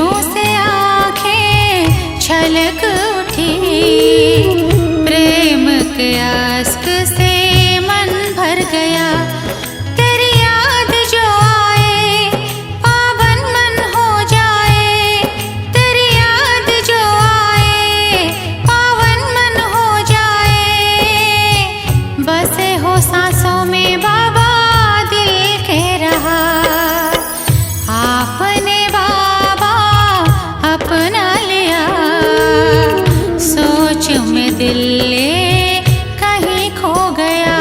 खुशियों से आंखें छलक उठी, प्रेम के आस्क से मन भर गया। तेरी याद जो आए पावन मन हो जाए, तेरी याद जो आए पावन मन हो जाए। बसे हो सांसों में बाबा दिल के रहा, आपने बाबा अपना लिया। सोच में दिल कहीं खो गया,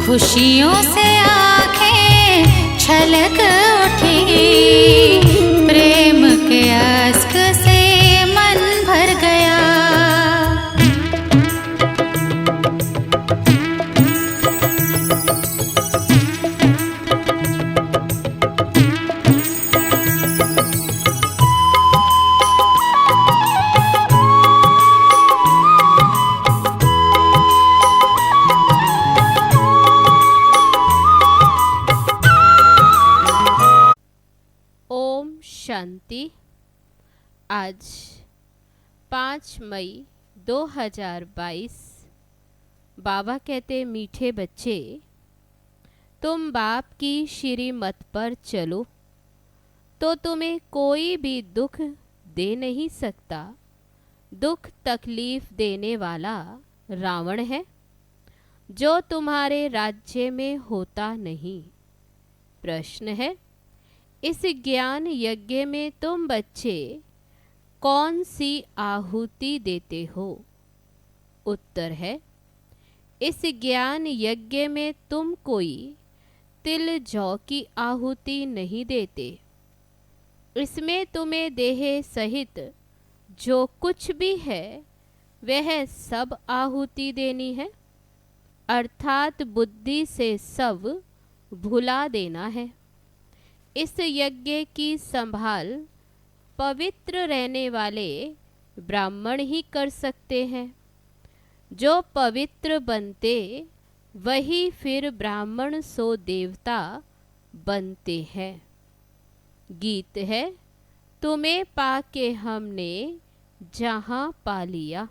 खुशियों से आंखें छलक उठी, प्रेम के आस्क से मन भर गया। ओम शांति। आज 5 मई 2022। बाबा कहते, मीठे बच्चे, तुम बाप की श्रीमत पर चलो तो तुम्हें कोई भी दुख दे नहीं सकता। दुख तकलीफ देने वाला रावण है, जो तुम्हारे राज्य में होता नहीं। प्रश्न है, इस ज्ञान यज्ञ में तुम बच्चे कौन सी आहुति देते हो? उत्तर है, इस ज्ञान यज्ञ में तुम कोई तिल जौ की आहुति नहीं देते। इसमें तुम्हें देह सहित जो कुछ भी है वह सब आहुति देनी है, अर्थात बुद्धि से सब भुला देना है। इस यज्ञ की संभाल पवित्र रहने वाले ब्राह्मण ही कर सकते हैं। जो पवित्र बनते वही फिर ब्राह्मण सो देवता बनते हैं। गीत है, तुम्हें पाके हमने जहां पा लिया।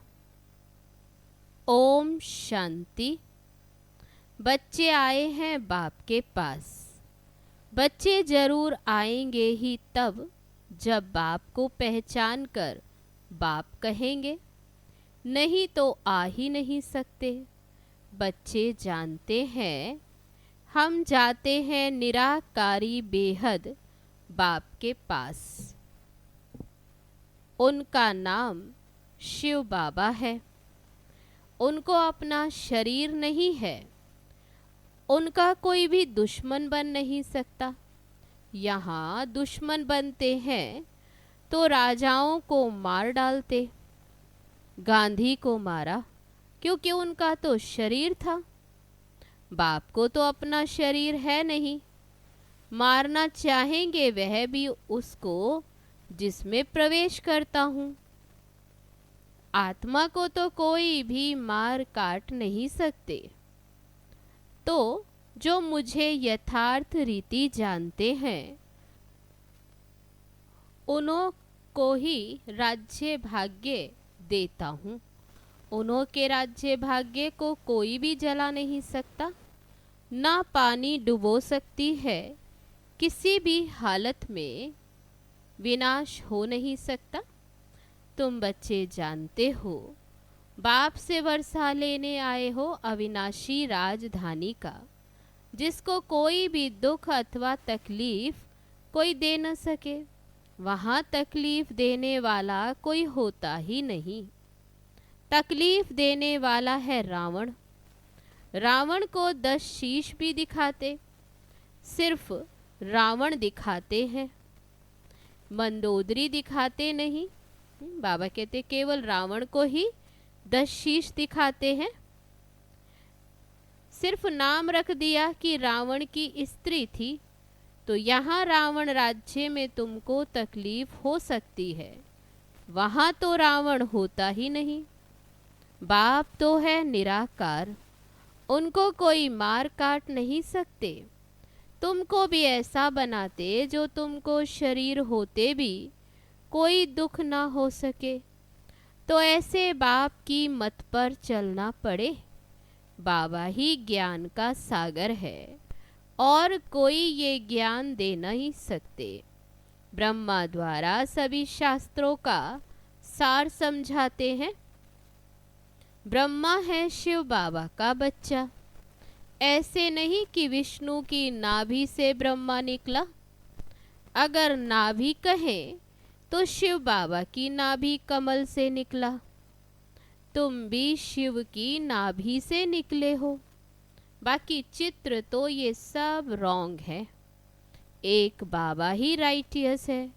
ओम शांति। बच्चे आए हैं बाप के पास। बच्चे जरूर आएंगे ही तब जब बाप को पहचान कर बाप कहेंगे, नहीं तो आ ही नहीं सकते। बच्चे जानते हैं हम जाते हैं निराकारी बेहद बाप के पास। उनका नाम शिव बाबा है। उनको अपना शरीर नहीं है, उनका कोई भी दुश्मन बन नहीं सकता। यहाँ दुश्मन बनते हैं तो राजाओं को मार डालते। गांधी को मारा क्योंकि उनका तो शरीर था। बाप को तो अपना शरीर है नहीं, मारना चाहेंगे वह भी उसको जिसमें प्रवेश करता हूँ। आत्मा को तो कोई भी मार काट नहीं सकते। तो जो मुझे यथार्थ रीति जानते हैं उन्हों को ही राज्य भाग्य देता हूँ। उन्हों के राज्य भाग्य को कोई भी जला नहीं सकता, ना पानी डुबो सकती है। किसी भी हालत में विनाश हो नहीं सकता। तुम बच्चे जानते हो, बाप से वर्षा लेने आए हो अविनाशी राजधानी का, जिसको कोई भी दुख अथवा तकलीफ कोई दे न सके। वहाँ तकलीफ देने वाला कोई होता ही नहीं। तकलीफ देने वाला है रावण। रावण को 10 शीश भी दिखाते, सिर्फ रावण दिखाते हैं, मंदोदरी दिखाते नहीं। बाबा कहते केवल रावण को ही 10 शीश दिखाते हैं। सिर्फ नाम रख दिया कि रावण की स्त्री थी, तो यहाँ रावण राज्य में तुमको तकलीफ हो सकती है, वहाँ तो रावण होता ही नहीं। बाप तो है निराकार, उनको कोई मार काट नहीं सकते। तुमको भी ऐसा बनाते जो तुमको शरीर होते भी कोई दुख ना हो सके, तो ऐसे बाप की मत पर चलना पड़े। बाबा ही ज्ञान का सागर है और कोई ये ज्ञान दे नहीं सकते। ब्रह्मा द्वारा सभी शास्त्रों का सार समझाते हैं। ब्रह्मा है शिव बाबा का बच्चा। ऐसे नहीं कि विष्णु की नाभि से ब्रह्मा निकला। अगर नाभि कहें तो शिव बाबा की नाभि कमल से निकला। तुम भी शिव की नाभि से निकले हो। बाकी चित्र तो ये सब रॉन्ग है। एक बाबा ही राइटियस है,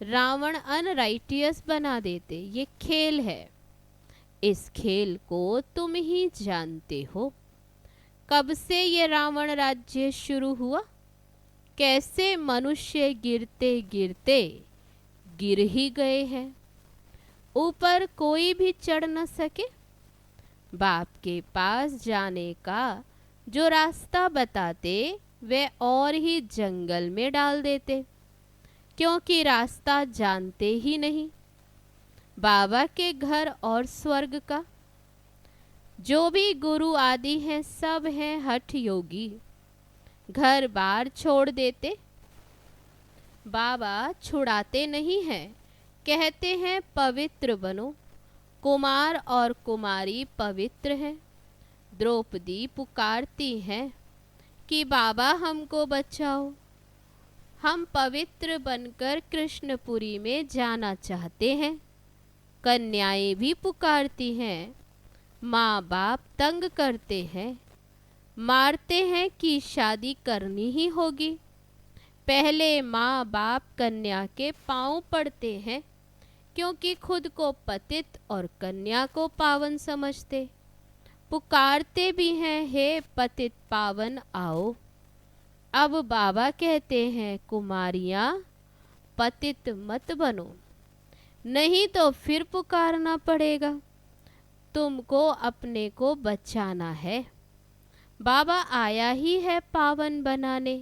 रावण अनराइटियस बना देते। ये खेल है। इस खेल को तुम ही जानते हो। कब से ये रावण राज्य शुरू हुआ, कैसे मनुष्य गिरते गिरते गिर ही गए हैं। ऊपर कोई भी चढ़ न सके। बाप के पास जाने का जो रास्ता बताते वे और ही जंगल में डाल देते, क्योंकि रास्ता जानते ही नहीं बाबा के घर और स्वर्ग का। जो भी गुरु आदि हैं सब हैं हठ योगी। घर बार छोड़ देते। बाबा छुड़ाते नहीं हैं, कहते हैं पवित्र बनो। कुमार और कुमारी पवित्र हैं। द्रौपदी पुकारती हैं कि बाबा हमको बचाओ, हम पवित्र बनकर कृष्णपुरी में जाना चाहते हैं। कन्याएं भी पुकारती हैं। माँ बाप तंग करते हैं, मारते हैं कि शादी करनी ही होगी। पहले माँ बाप कन्या के पांव पड़ते हैं, क्योंकि खुद को पतित और कन्या को पावन समझते। पुकारते भी हैं, हे पतित पावन आओ। अब बाबा कहते हैं कुमारियाँ पतित मत बनो, नहीं तो फिर पुकारना पड़ेगा। तुमको अपने को बचाना है। बाबा आया ही है पावन बनाने।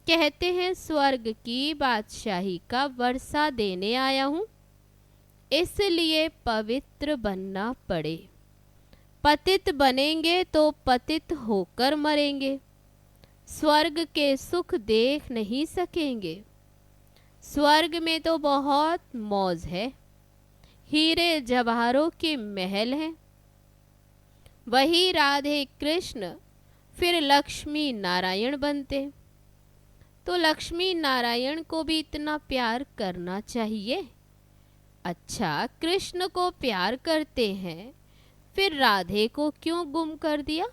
कहते हैं स्वर्ग की बादशाही का वर्षा देने आया हूँ, इसलिए पवित्र बनना पड़े। पतित बनेंगे तो पतित होकर मरेंगे। स्वर्ग के सुख देख नहीं सकेंगे। स्वर्ग में तो बहुत मौज है। हीरे जवाहरों के महल हैं। वही राधे कृष्ण फिर लक्ष्मी नारायण बनते, तो लक्ष्मी नारायण को भी इतना प्यार करना चाहिए। अच्छा, कृष्ण को प्यार करते हैं, फिर राधे को क्यों गुम कर दिया?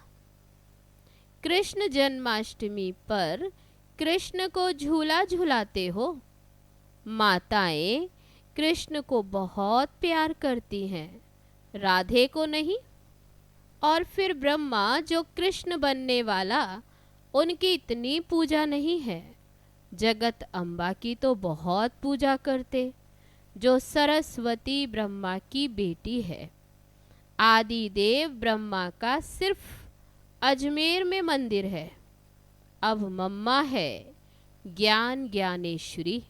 कृष्ण जन्माष्टमी पर कृष्ण को झूला झुलाते हो। माताएं कृष्ण को बहुत प्यार करती हैं, राधे को नहीं। और फिर ब्रह्मा जो कृष्ण बनने वाला, उनकी इतनी पूजा नहीं है। जगत अम्बा की तो बहुत पूजा करते, जो सरस्वती ब्रह्मा की बेटी है। आदि देव ब्रह्मा का सिर्फ अजमेर में मंदिर है। अब मम्मा है ज्ञान ज्ञानेश्वरी।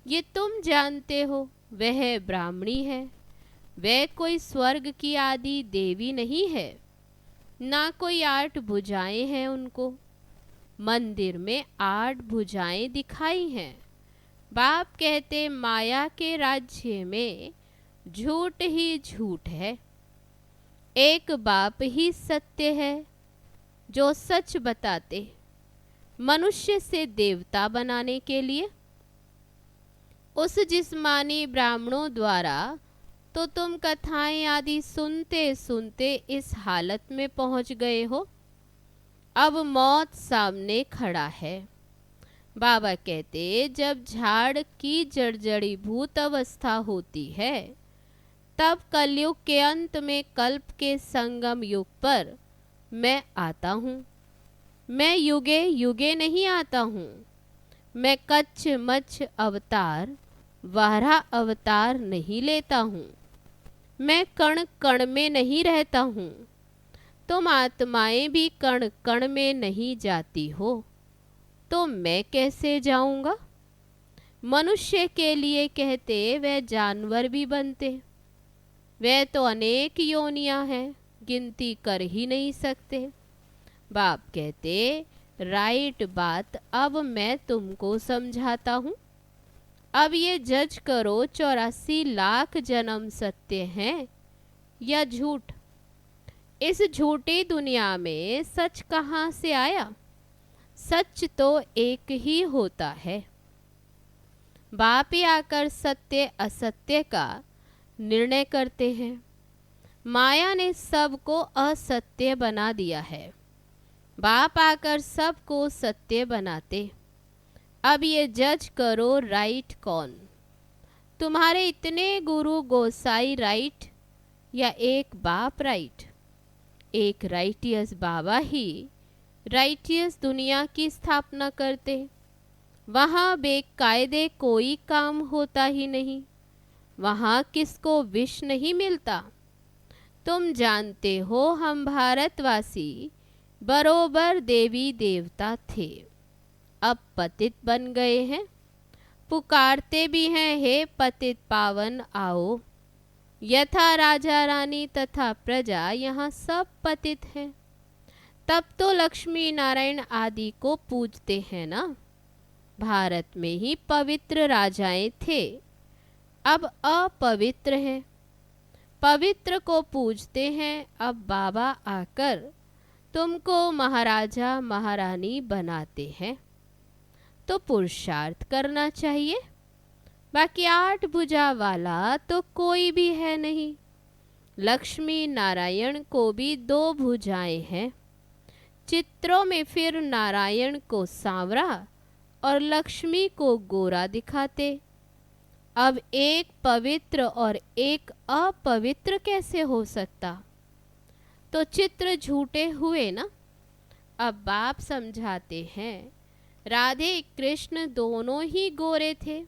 ये तुम जानते हो, वह ब्राह्मणी है। वह कोई स्वर्ग की आदि देवी नहीं है, ना कोई 8 भुजाएं हैं उनको। मंदिर में 8 भुजाएं दिखाई हैं। बाप कहते माया के राज्य में झूठ ही झूठ है। एक बाप ही सत्य है जो सच बताते, मनुष्य से देवता बनाने के लिए। उस जिस्मानी ब्राह्मणों द्वारा तो तुम कथाएं आदि सुनते सुनते इस हालत में पहुंच गए हो। अब मौत सामने खड़ा है। बाबा कहते जब झाड़ की जर्जरीभूत अवस्था होती है, तब कलयुग के अंत में कल्प के संगम युग पर मैं आता हूँ। मैं युगे युगे नहीं आता हूँ। मैं कच्छ मच्छ अवतार वारा अवतार नहीं लेता हूँ। मैं कण कण में नहीं रहता हूँ। तुम आत्माएं भी कण कण में नहीं जाती हो। तो मैं कैसे जाऊंगा? मनुष्य के लिए कहते वह जानवर भी बनते, वह तो अनेक योनियां हैं, गिनती कर ही नहीं सकते। बाप कहते राइट बात, अब मैं तुमको समझाता हूँ। अब ये जज करो 84 लाख जन्म सत्य हैं या झूठ। इस झूठी दुनिया में सच कहाँ से आया? सच तो एक ही होता है। बाप ही आकर सत्य असत्य का निर्णय करते हैं। माया ने सबको असत्य बना दिया है, बाप आकर सबको सत्य बनाते। अब ये जज करो राइट कौन? तुम्हारे इतने गुरु गोसाई राइट या एक बाप राइट? एक राइटियस बाबा ही राइटियस दुनिया की स्थापना करते। वहाँ बेकायदे कोई काम होता ही नहीं, वहाँ किसको विष नहीं मिलता। तुम जानते हो हम भारतवासी बरोबर देवी देवता थे, अब पतित बन गए हैं। पुकारते भी हैं हे पतित पावन आओ। यथा राजा रानी तथा प्रजा यहाँ सब पतित हैं। तब तो लक्ष्मी नारायण आदि को पूजते हैं ना। भारत में ही पवित्र राजाएं थे, अब अपवित्र हैं। पवित्र को पूजते हैं, अब बाबा आकर तुमको महाराजा महारानी बनाते हैं। तो पुरुषार्थ करना चाहिए। बाकी 8 भुजा वाला तो कोई भी है नहीं। लक्ष्मी नारायण को भी 2 भुजाएं हैं। चित्रों में फिर नारायण को सांवरा और लक्ष्मी को गोरा दिखाते। अब एक पवित्र और एक अपवित्र कैसे हो सकता? तो चित्र झूठे हुए ना। अब बाप समझाते हैं राधे कृष्ण दोनों ही गोरे थे,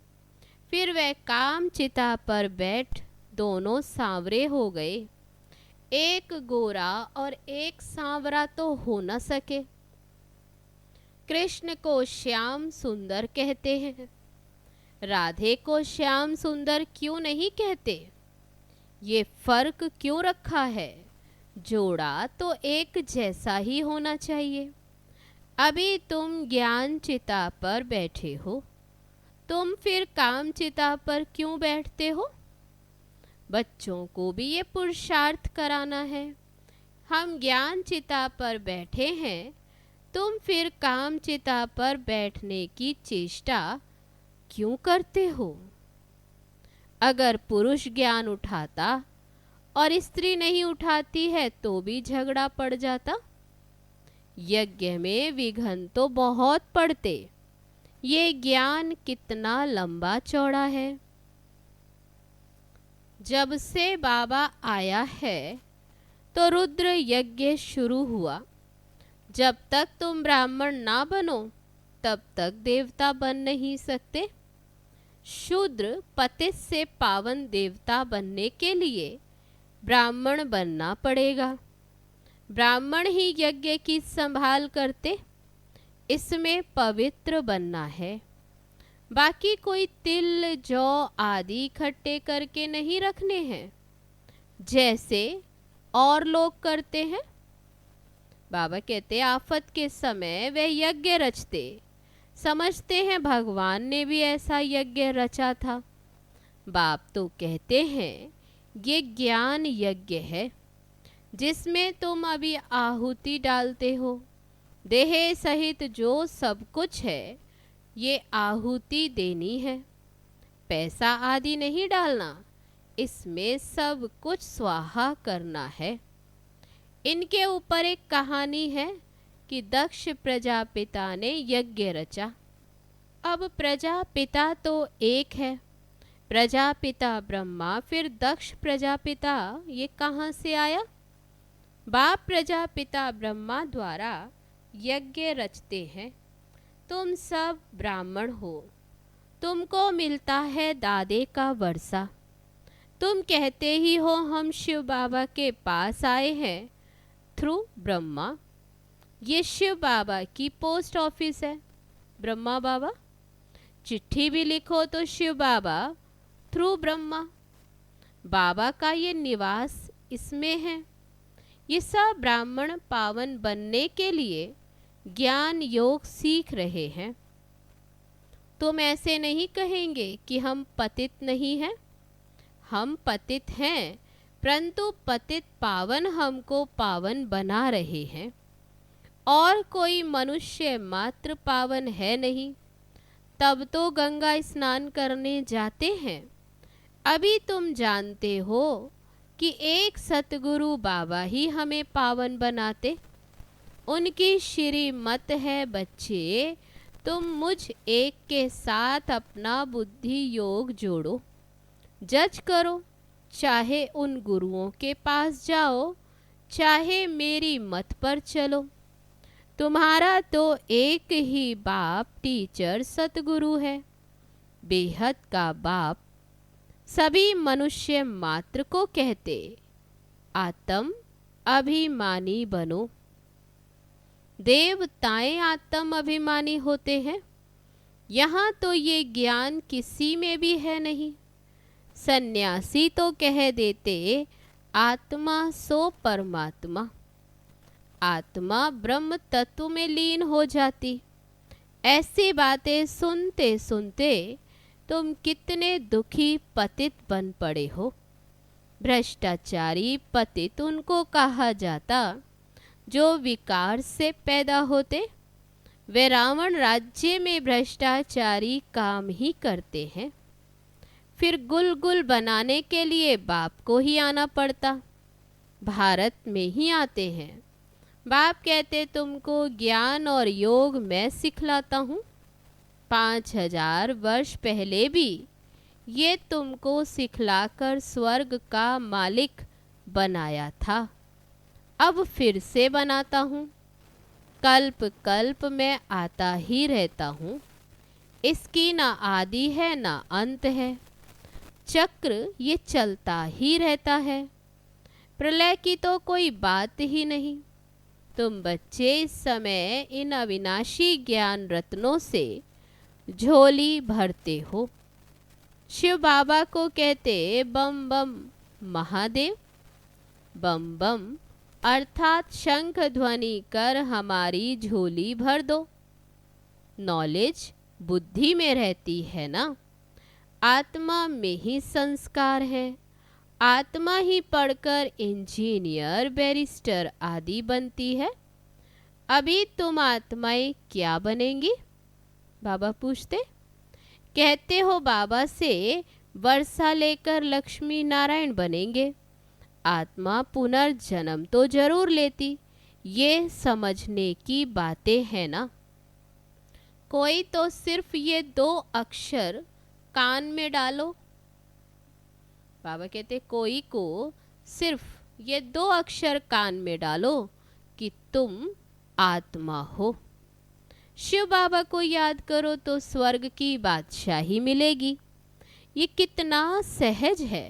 फिर वह काम चिता पर बैठ दोनों सांवरे हो गए। एक गोरा और एक सांवरा तो हो न सके। कृष्ण को श्याम सुंदर कहते हैं, राधे को श्याम सुंदर क्यों नहीं कहते? ये फर्क क्यों रखा है? जोड़ा तो एक जैसा ही होना चाहिए। अभी तुम ज्ञान चिता पर बैठे हो, तुम फिर काम चिता पर क्यों बैठते हो? बच्चों को भी ये पुरुषार्थ कराना है। हम ज्ञान चिता पर बैठे हैं, तुम फिर काम चिता पर बैठने की चेष्टा क्यों करते हो? अगर पुरुष ज्ञान उठाता और स्त्री नहीं उठाती है तो भी झगड़ा पड़ जाता। यज्ञ में विघ्न तो बहुत पड़ते। ये ज्ञान कितना लंबा चौड़ा है। जब से बाबा आया है तो रुद्र यज्ञ शुरू हुआ। जब तक तुम ब्राह्मण ना बनो तब तक देवता बन नहीं सकते। शूद्र पतित से पावन देवता बनने के लिए ब्राह्मण बनना पड़ेगा। ब्राह्मण ही यज्ञ की संभाल करते। इसमें पवित्र बनना है। बाकी कोई तिल जौ आदि इकट्ठे करके नहीं रखने हैं जैसे और लोग करते हैं। बाबा कहते आफत के समय वे यज्ञ रचते, समझते हैं भगवान ने भी ऐसा यज्ञ रचा था। बाप तो कहते हैं ये ज्ञान यज्ञ है जिसमें तुम अभी आहुति डालते हो। देह सहित जो सब कुछ है ये आहुति देनी है, पैसा आदि नहीं डालना। इसमें सब कुछ स्वाहा करना है। इनके ऊपर एक कहानी है कि दक्ष प्रजापिता ने यज्ञ रचा। अब प्रजापिता तो एक है, प्रजापिता ब्रह्मा, फिर दक्ष प्रजापिता ये कहाँ से आया? बाप प्रजापिता ब्रह्मा द्वारा यज्ञ रचते हैं। तुम सब ब्राह्मण हो, तुमको मिलता है दादे का वर्षा। तुम कहते ही हो हम शिव बाबा के पास आए हैं थ्रू ब्रह्मा। ये शिव बाबा की पोस्ट ऑफिस है। ब्रह्मा बाबा। चिट्ठी भी लिखो तो शिव बाबा थ्रू ब्रह्मा। बाबा का ये निवास इसमें है। ये सब ब्राह्मण पावन बनने के लिए ज्ञान योग सीख रहे हैं। तुम ऐसे नहीं कहेंगे कि हम पतित नहीं हैं। हम पतित हैं, परंतु पतित पावन हमको पावन बना रहे हैं। और कोई मनुष्य मात्र पावन है नहीं। तब तो गंगा स्नान करने जाते हैं। अभी तुम जानते हो कि एक सतगुरु बाबा ही हमें पावन बनाते। उनकी श्रीमत है बच्चे, तुम मुझ एक के साथ अपना बुद्धि योग जोड़ो। जज करो, चाहे उन गुरुओं के पास जाओ, चाहे मेरी मत पर चलो। तुम्हारा तो एक ही बाप टीचर सतगुरु है, बेहद का बाप। सभी मनुष्य मात्र को कहते आत्म अभिमानी बनो। देवताएं आत्म अभिमानी होते हैं। यहाँ तो ये ज्ञान किसी में भी है नहीं। सन्यासी तो कह देते आत्मा सो परमात्मा। आत्मा ब्रह्म तत्व में लीन हो जाती। ऐसी बातें सुनते सुनते तुम कितने दुखी पतित बन पड़े हो। भ्रष्टाचारी पतित उनको कहा जाता जो विकार से पैदा होते। वे रावण राज्य में भ्रष्टाचारी काम ही करते हैं। फिर गुल बनाने के लिए बाप को ही आना पड़ता। भारत में ही आते हैं। बाप कहते तुमको ज्ञान और योग मैं सिखलाता हूँ। 5000 वर्ष पहले भी ये तुमको सिखलाकर स्वर्ग का मालिक बनाया था। अब फिर से बनाता हूँ। कल्प कल्प में आता ही रहता हूँ। इसकी ना आदि है ना अंत है। चक्र ये चलता ही रहता है। प्रलय की तो कोई बात ही नहीं। तुम बच्चे इस समय इन अविनाशी ज्ञान रत्नों से झोली भरते हो। शिव बाबा को कहते बम बम महादेव। बम बम अर्थात शंख ध्वनि कर हमारी झोली भर दो। नॉलेज बुद्धि में रहती है ना। आत्मा में ही संस्कार है। आत्मा ही पढ़कर इंजीनियर बैरिस्टर आदि बनती है। अभी तुम आत्माएं क्या बनेंगी? बाबा पूछते। कहते हो बाबा से वर्षा लेकर लक्ष्मी नारायण बनेंगे। आत्मा पुनर्जन्म तो जरूर लेती। ये समझने की बातें हैं ना। कोई तो सिर्फ ये 2 अक्षर कान में डालो। बाबा कहते कोई को सिर्फ ये 2 अक्षर कान में डालो कि तुम आत्मा हो। शिव बाबा को याद करो तो स्वर्ग की बादशाही मिलेगी। ये कितना सहज है।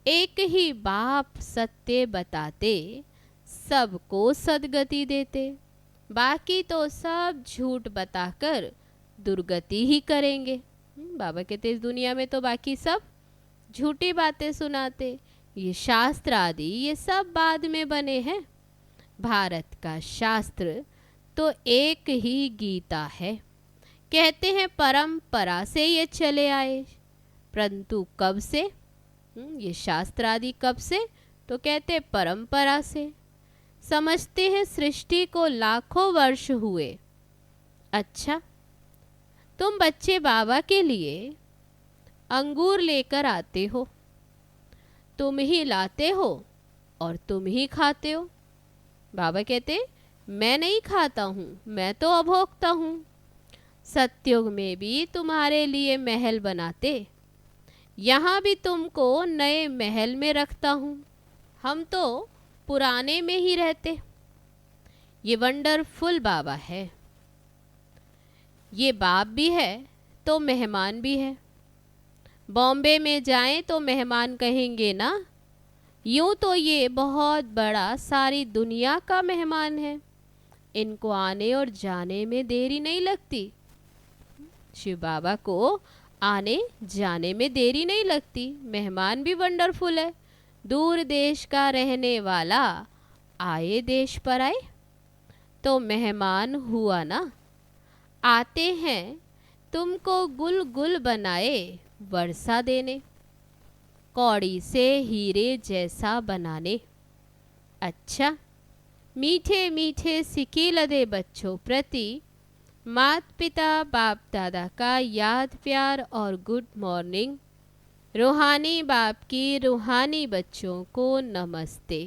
एक ही बाप सत्य बताते, सबको सदगति देते। बाकी तो सब झूठ बताकर दुर्गति ही करेंगे। बाबा कहते इस दुनिया में तो बाकी सब झूठी बातें सुनाते। ये शास्त्र आदि ये सब बाद में बने हैं। भारत का शास्त्र तो एक ही गीता है। कहते हैं परंपरा से ये चले आए, परंतु कब से? ये शास्त्र आदि कब से? तो कहते परंपरा से। समझते हैं सृष्टि को लाखों वर्ष हुए। अच्छा, तुम बच्चे बाबा के लिए अंगूर लेकर आते हो। तुम ही लाते हो और तुम ही खाते हो। बाबा कहते मैं नहीं खाता हूँ, मैं तो अभोक्ता हूँ। सतयुग में भी तुम्हारे लिए महल बनाते, यहाँ भी तुमको नए महल में रखता हूँ। हम तो पुराने में ही रहते। ये वंडरफुल बाबा है। ये बाप भी है तो मेहमान भी है। बॉम्बे में जाएं तो मेहमान कहेंगे ना। यूं तो ये बहुत बड़ा सारी दुनिया का मेहमान है। इनको आने और जाने में देरी नहीं लगती। शिव बाबा को आने जाने में देरी नहीं लगती। मेहमान भी वंडरफुल है। दूर देश का रहने वाला आए देश पर आए, तो मेहमान हुआ ना। आते हैं तुमको गुल गुल बनाए वर्षा देने, कौड़ी से हीरे जैसा बनाने। अच्छा, मीठे मीठे सिक्के लदे बच्चों प्रति माता पिता बाप दादा का याद प्यार और गुड मॉर्निंग। रूहानी बाप की रूहानी बच्चों को नमस्ते।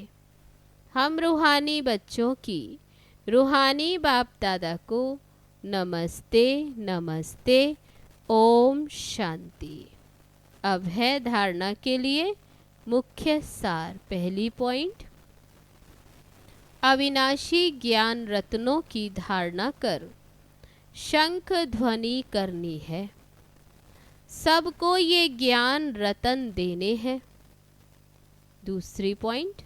हम रूहानी बच्चों की रूहानी बाप दादा को नमस्ते नमस्ते। ओम शांति। अब है धारणा के लिए मुख्य सार। पहली पॉइंट, अविनाशी ज्ञान रत्नों की धारणा कर शंख ध्वनि करनी है। सबको ये ज्ञान रतन देने हैं। दूसरी पॉइंट,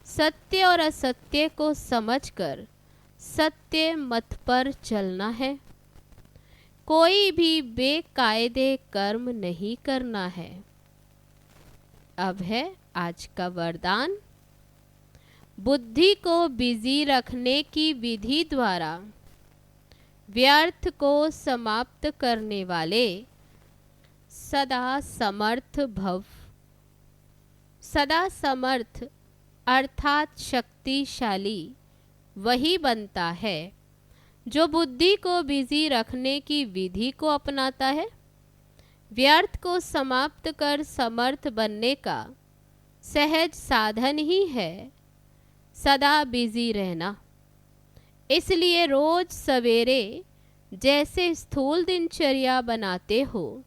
सत्य और असत्य को समझकर सत्य मत पर चलना है। कोई भी बेकायदे कर्म नहीं करना है। अब है आज का वरदान। बुद्धि को बिजी रखने की विधि द्वारा व्यर्थ को समाप्त करने वाले सदा समर्थ भव। सदा समर्थ अर्थात शक्तिशाली वही बनता है जो बुद्धि को बिजी रखने की विधि को अपनाता है। व्यर्थ को समाप्त कर समर्थ बनने का सहज साधन ही है सदा बिजी रहना। इसलिए रोज सवेरे जैसे स्थूल दिनचर्या बनाते हो,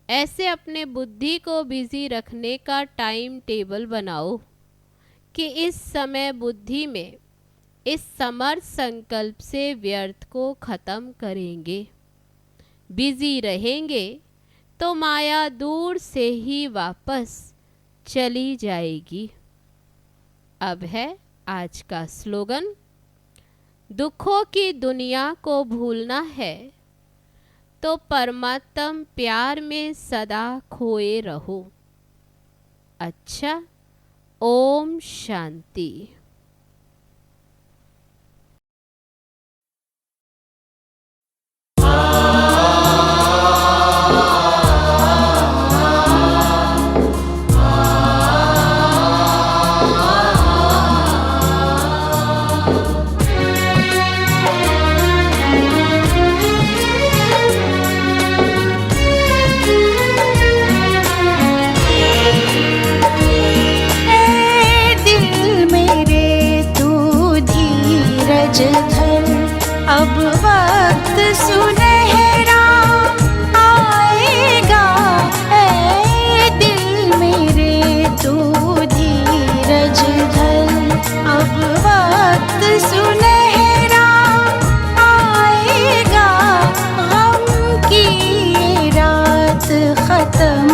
ऐसे अपने बुद्धि को बिजी रखने का टाइम टेबल बनाओ कि इस समय बुद्धि में इस समर्थ संकल्प से व्यर्थ को खत्म करेंगे। बिजी रहेंगे तो माया दूर से ही वापस चली जाएगी। अब है आज का स्लोगन। दुखों की दुनिया को भूलना है तो परमात्म प्यार में सदा खोए रहो। अच्छा, ओम शांति। अब वक्त सुनहरा आएगा। ऐ दिल मेरे तू धीरज धर। अब वक्त सुनहरा आएगा। गम की ये रात खत्म